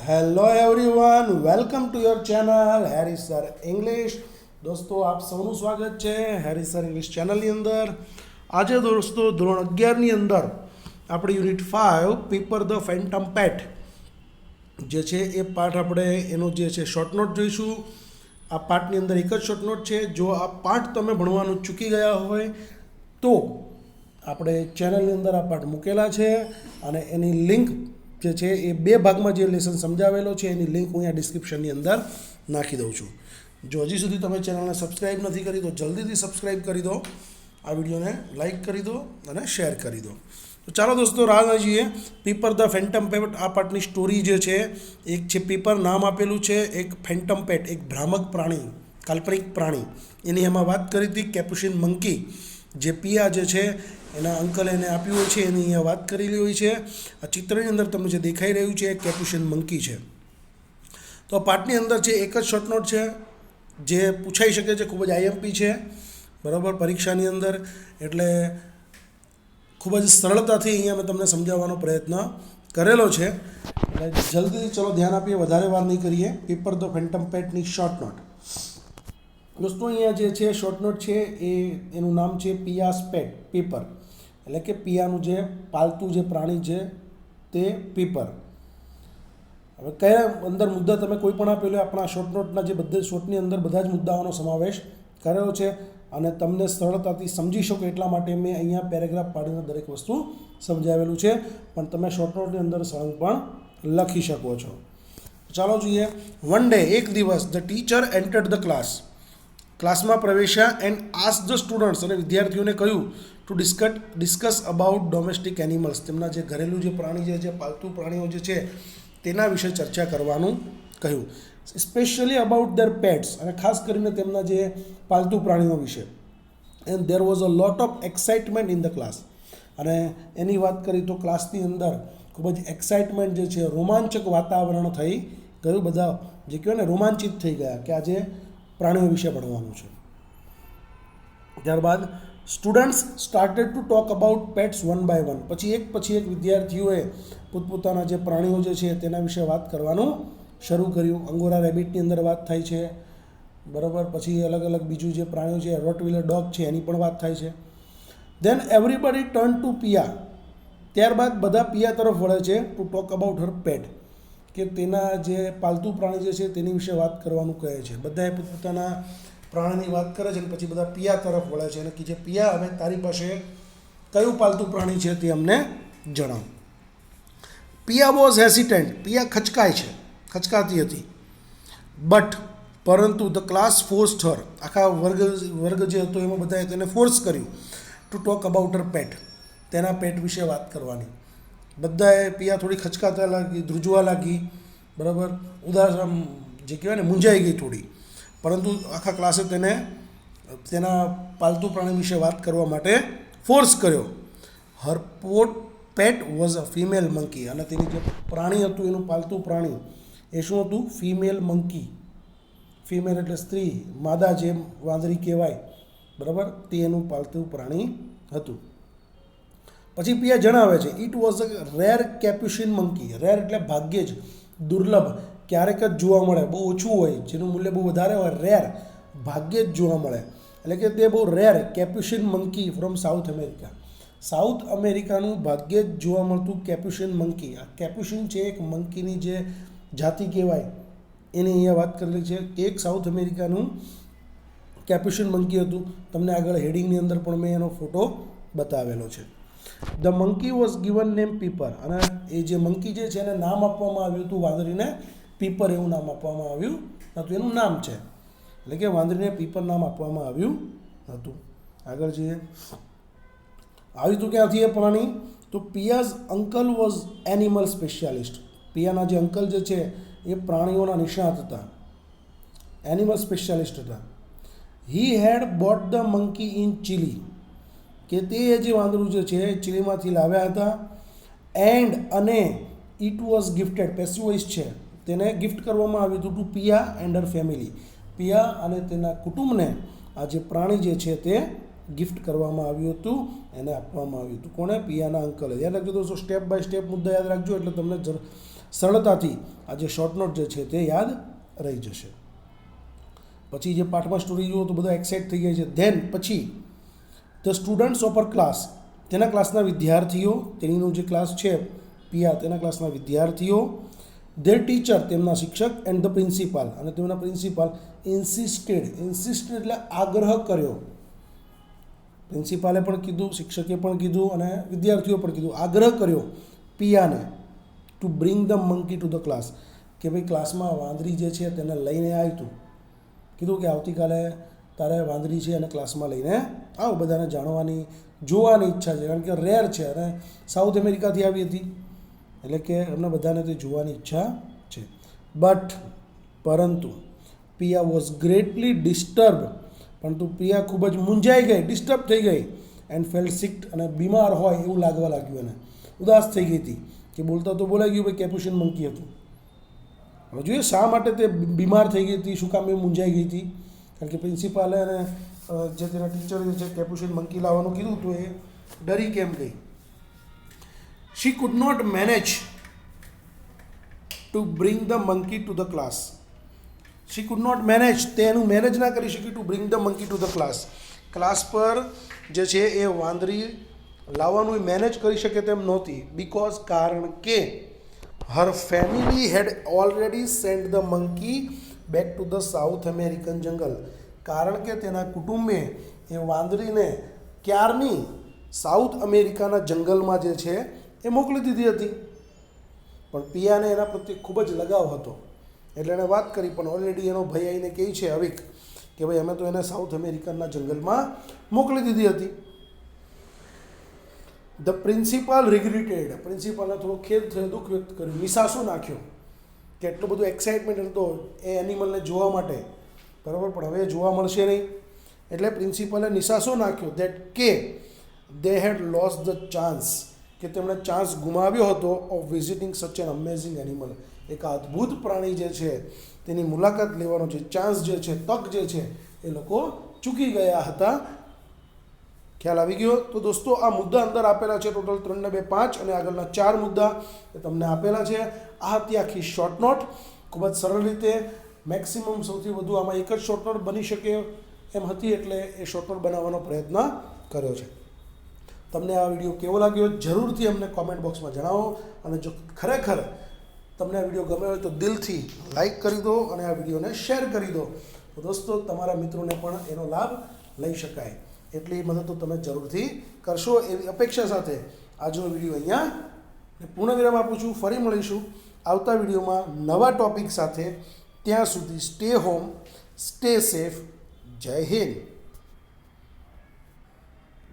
Hello everyone, welcome to your channel Harry sir English. દોસ્તો, આપ સૌનું સ્વાગત છે હેરી સર ઇંગ્લિશ ચેનલની અંદર. આજે દોસ્તો ધોરણ 11ની અંદર આપણે યુનિટ 5 પેપર ધ ફેન્ટમ પેટ જે છે એ પાઠ આપણે એનો જે છે શોર્ટ નોટ જોઈશું. આ પાઠની અંદર એક જ શોર્ટ નોટ છે. જો આ પાઠ તમે ભણવાનું ચૂકી ગયા હોય તો આપણે ચેનલની અંદર આ પાઠ મૂકેલા છે અને એની લિંક જે છે એ બે ભાગમાં જે લેસન સમજાવેલો છે એની લિંક હું અહીંયા ડિસ્ક્રિપ્શનની અંદર નાખી દઉં છું. જો હજી સુધી તમે ચેનલને સબસ્ક્રાઈબ નથી કરી તો જલ્દીથી સબસ્ક્રાઈબ કરી દો, આ વિડીયોને લાઇક કરી દો અને શેર કરી દો. તો ચાલો દોસ્તો, રાહ ન જોઈએ. પેપર ધ ફેન્ટમ પેટ આ પાર્ટની સ્ટોરી જે છે, એક છે પેપર નામ આપેલું છે, એક ફેન્ટમ પેટ એક ભ્રામક પ્રાણી, કાલ્પનિક પ્રાણી, એની એમાં વાત કરી હતી. કેપ્યુસિન મંકી જે પિયા જે છે એના અંકલે એને આપ્યું હોય છે એની અહીંયા વાત કરેલી હોય છે. આ ચિત્રની અંદર તમને જે દેખાઈ રહ્યું છે એ કેપ્યુસિન મંકી છે. તો આ પાઠની અંદર છે એક જ શોર્ટ નોટ છે જે પૂછાઈ શકે છે, ખૂબ જ આઈએમપી છે, બરાબર, પરીક્ષાની અંદર. એટલે ખૂબ જ સરળતાથી અહીંયા મેં તમને સમજાવવાનો પ્રયત્ન કરેલો છે. એટલે જલ્દી ચલો ધ્યાન આપીએ, વધારે વાર નહીં કરીએ. પેપર ધ ફેન્ટમ પેટની શોર્ટ નોટ દોસ્તો, અહીંયા જે છે શોર્ટ નોટ છે એનું નામ છે પિયાસ પેટ પેપર, એટલે કે પિયાનું જે પાલતું જે પ્રાણી છે તે પેપર. હવે કયા અંદર મુદ્દા તમે કોઈ પણ આપેલો આપણા શોર્ટ નોટના જે બધા શોર્ટની અંદર બધા જ મુદ્દાઓનો સમાવેશ કરેલો છે અને તમને સરળતાથી સમજી શકો એટલા માટે મેં અહીંયા પેરેગ્રાફ પાડીને દરેક વસ્તુ સમજાવેલું છે, પણ તમે શોર્ટ નોટની અંદર સળંગ પણ લખી શકો છો. ચાલો જોઈએ. વન ડે, એક દિવસ, ધ ટીચર એન્ટર્ડ ધ ક્લાસમાં પ્રવેશ્યા એન્ડ આસ્ક ધ સ્ટુડન્ટ્સ, અને વિદ્યાર્થીઓને કહ્યું to discuss about domestic animals, તેમના જે ઘરેલું જે પ્રાણી જે પાલતુ પ્રાણીઓ જે છે તેના વિશે ચર્ચા કરવાનું કહ્યું. સ્પેશિયલી અબાઉટ ધેર પેટ્સ, અને ખાસ કરીને તેમના જે પાલતુ પ્રાણીઓ વિશે. And there was a lot of excitement in the class, અને એની વાત કરી તો ક્લાસની અંદર ખૂબ જ એક્સાઇટમેન્ટ જે છે, રોમાંચક વાતાવરણ થઈ ગયું. બધા જે કહેવાય ને રોમાંચિત થઈ ગયા કે આજે પ્રાણીઓ વિશે ભણવાનું છે. ત્યારબાદ students started to talk about pets one by one, પછી એક વિદ્યાર્થીઓએ પોતપોતાના જે પ્રાણીઓ જે છે તેના વિશે વાત કરવાનું શરૂ કર્યું. અંગોરા રેબિટની અંદર વાત થાય છે, બરાબર. પછી અલગ અલગ બીજું જે પ્રાણીઓ છે, રોટવીલર ડોગ છે, એની પણ વાત થાય છે. ધેન એવરીબડી ટર્ન ટુ પિયા, ત્યારબાદ બધા પિયા તરફ વળે છે ટુ ટોક અબાઉટ હર પેટ, કે તેના જે પાલતુ પ્રાણી જે છે તેની વિશે વાત કરવાનું કહે છે. બધાએ પોતપોતાના પ્રાણીની વાત કરે છે અને પછી બધા પિયા તરફ વળે છે અને કે જે પિયા, હવે તારી પાસે કયું પાલતુ પ્રાણી છે તે અમને જણાવ. પિયા વોઝ હેસિટન્ટ, પિયા ખચકાતી હતી. બટ, પરંતુ ધ ક્લાસ ફોર્સ્ડ હર, આખા વર્ગ જે હતો એમાં બધાએ તેને ફોર્સ કર્યું ટુ ટોક અબાઉટ હર પેટ, તેના પેટ વિશે વાત કરવાની. બધાએ પિયા થોડી ખચકાતા લાગી, ધ્રુજવા લાગી, બરાબર, ઉદાસ જે કહેવાય ને મૂંઝાઈ ગઈ થોડી, પરંતુ આખા ક્લાસે તેને તેના પાલતુ પ્રાણી વિશે વાત કરવા માટે ફોર્સ કર્યો. હર પેટ વોઝ અ ફિમેલ મંકી, અને તેની જે પ્રાણી હતું એનું પાલતુ પ્રાણી એ શું હતું? Female monkey. ફિમેલ એટલે સ્ત્રી, માદા જે વાંદરી કહેવાય, બરાબર, તે એનું પાલતુ પ્રાણી હતું. પછી પિયા જણાવે છે it was a rare capuchin monkey. Rare એટલે ભાગ્યે જ, દુર્લભ, ક્યારેક જ જોવા મળે, બહુ ઓછું હોય, જેનું મૂલ્ય બહુ વધારે હોય. રેર, ભાગ્યે જ જોવા મળે, એટલે કે તે બહુ rare capuchin monkey from South America. South અમેરિકાનું ભાગ્યે જ જોવા મળતું કેપ્યુસિન મંકી. આ કેપ્યુસિન છે એક મંકીની જે જાતિ કહેવાય, એની અહીંયા વાત કરેલી છે. એક સાઉથ અમેરિકાનું કેપ્યુસિન મંકી હતું. તમને આગળ હેડિંગની અંદર પણ મેં એનો ફોટો બતાવેલો છે. The monkey was given name Piper, અને એ જે મંકી જે છે એને નામ આપવામાં આવ્યું હતું વાંદરીને પીપર, એવું નામ આપવામાં આવ્યું હતું. એનું નામ છે, એટલે કે વાંદરીને પીપર નામ આપવામાં આવ્યું હતું. આગળ જોઈએ. આવ્યું હતું ક્યાંથી એ પ્રાણી? તો પિયાઝ uncle was animal specialist. Piano જે અંકલ જે છે એ પ્રાણીઓના નિષ્ણાત હતા, એનિમલ સ્પેશિયાલિસ્ટ હતા. He had bought the monkey in Chile, કે તે જે વાંદરું જે છે ચીલીમાંથી લાવ્યા હતા. એન્ડ, અને it was gifted, passive voice છે, તેને ગિફ્ટ કરવામાં આવ્યું હતું to Pia and her family. Pia અને તેના કુટુંબને આ જે પ્રાણી જે છે તે ગિફ્ટ કરવામાં આવ્યું હતું, એને આપવામાં આવ્યું હતું. કોણે? પિયાના અંકલે. યાદ રાખજો દોસ્તો, સ્ટેપ બાય સ્ટેપ મુદ્દા યાદ રાખજો એટલે તમને સરળતાથી આ જે શોર્ટ નોટ જે છે તે યાદ રહી જશે. પછી જે પાઠમાં સ્ટોરી જુઓ તો બધા એક્સાઇટ થઈ ગયા છે. ધેન પછી the students of her class, તેના ક્લાસના વિદ્યાર્થીઓ, તેણીનું જે ક્લાસ છે પિયા, તેના ક્લાસના વિદ્યાર્થીઓ, ધેર ટીચર, તેમના શિક્ષક, એન્ડ ધ પ્રિન્સિપાલ, અને તેમના પ્રિન્સિપાલ ઇન્સિસ્ટેડ એટલે આગ્રહ કર્યો. પ્રિન્સિપાલે પણ કીધું, શિક્ષકે પણ કીધું અને વિદ્યાર્થીઓ પણ કીધું, આગ્રહ કર્યો પિયાને to bring the monkey to the class, કે ભાઈ ક્લાસમાં વાંદરી જે છે તેને લઈને આવ્યું હતું. કીધું કે આવતીકાલે તારે વાંદરી છે અને ક્લાસમાં લઈને આવ, બધાને જાણવાની જોવાની ઈચ્છા છે, કારણ કે રેર છે અને સાઉથ અમેરિકાથી આવી હતી એટલે કે એમને બધાને તે જોવાની ઈચ્છા છે. બટ પરંતુ પિયા વોઝ ગ્રેટલી ડિસ્ટર્બ, પરંતુ પિયા ખૂબ જ મૂંઝાઈ ગઈ, ડિસ્ટર્બ થઈ ગઈ, એન્ડ ફેલ્ટ સિક, અને બીમાર હોય એવું લાગવા લાગ્યું, એને ઉદાસ થઈ ગઈ હતી. કે બોલતા તો બોલાઈ ગયું ભાઈ કેપ્યુસિન મંકી હતું. હવે જોઈએ શા માટે તે બીમાર થઈ ગઈ હતી, શું કામ એ મૂંઝાઈ ગઈ હતી? કારણ કે પ્રિન્સિપાલે અને જે તેના ટીચરે જે છે કેપ્યુસિન મંકી લાવવાનું કીધું તો એ ડરી કેમ ગઈ? She could not manage to bring the monkey to the class. She could not manage, તે એનું મેનેજ ના કરી શકી to bring the monkey to the class. Class પર જે છે એ વાંદરી લાવવાનું એ મેનેજ કરી શકે તેમ નહોતી. બીકોઝ, કારણ કે her family head already sent the monkey back to the South American jungle. કારણ કે તેના કુટુંબે એ વાંદરીને ક્યારની સાઉથ અમેરિકાના જંગલમાં જે છે એ મોકલી દીધી હતી. પણ પિયાને એના પ્રત્યે ખૂબ જ લગાવ હતો એટલે એણે વાત કરી, પણ ઓલરેડી એનો ભાઈ આવીને કહે છે અવિક કે ભાઈ અમે તો એને સાઉથ અમેરિકનના જંગલમાં મોકલી દીધી હતી. ધ પ્રિન્સિપાલ રિગ્રેટેડ, પ્રિન્સિપાલને થોડો ખેદ થયો, દુઃખ વ્યક્ત કર્યું, નિસાસો નાખ્યો કે એટલો બધો એક્સાઇટમેન્ટ હતો એ એનિમલને જોવા માટે, બરાબર, પણ હવે જોવા મળશે નહીં. એટલે પ્રિન્સિપાલે નિસાસો નાખ્યો દેટ કે they had lost the chance, કે તેમણે ચાન્સ ગુમાવ્યો હતો of visiting such an amazing animal. એક અદ્ભુત પ્રાણી જે છે તેની મુલાકાત લેવાનો જે ચાન્સ જે છે, તક જે છે, એ લોકો ચૂકી ગયા હતા. ખ્યાલ આવી ગયો? તો દોસ્તો આ મુદ્દા અંદર આપેલા છે, ટોટલ 3 ને 2 5 અને આગળના 4 મુદ્દા એ તમને આપેલા છે. આ હતી આખી શોર્ટ નોટ. ખૂબ જ સરળ રીતે મેક્સિમમ સૌથી વધુ આમાં એક જ શોર્ટ નોટ બની શકે એમ હતી એટલે એ શોર્ટ નોટ બનાવવાનો પ્રયત્ન કર્યો છે. તમને આ વિડીયો કેવો લાગ્યો જરૂરથી અમને કોમેન્ટ બોક્સમાં જણાવો, અને જો ખરેખર તમને આ વિડીયો ગમ્યો હોય તો દિલથી લાઈક કરી દો અને આ વિડીયોને શેર કરી દો, તો દોસ્તો તમારા મિત્રોને પણ એનો લાભ લઈ શકાય. એટલી મદદ તો તમે જરૂરથી કરશો એવી અપેક્ષા સાથે આજનો વિડીયો અહીંયા પૂર્ણ વિરામ આપું છું. ફરી મળીશું આવતા વિડીયોમાં નવા ટૉપિક સાથે. ત્યાં સુધી સ્ટે હોમ, સ્ટે સેફ. જય હિન્દ.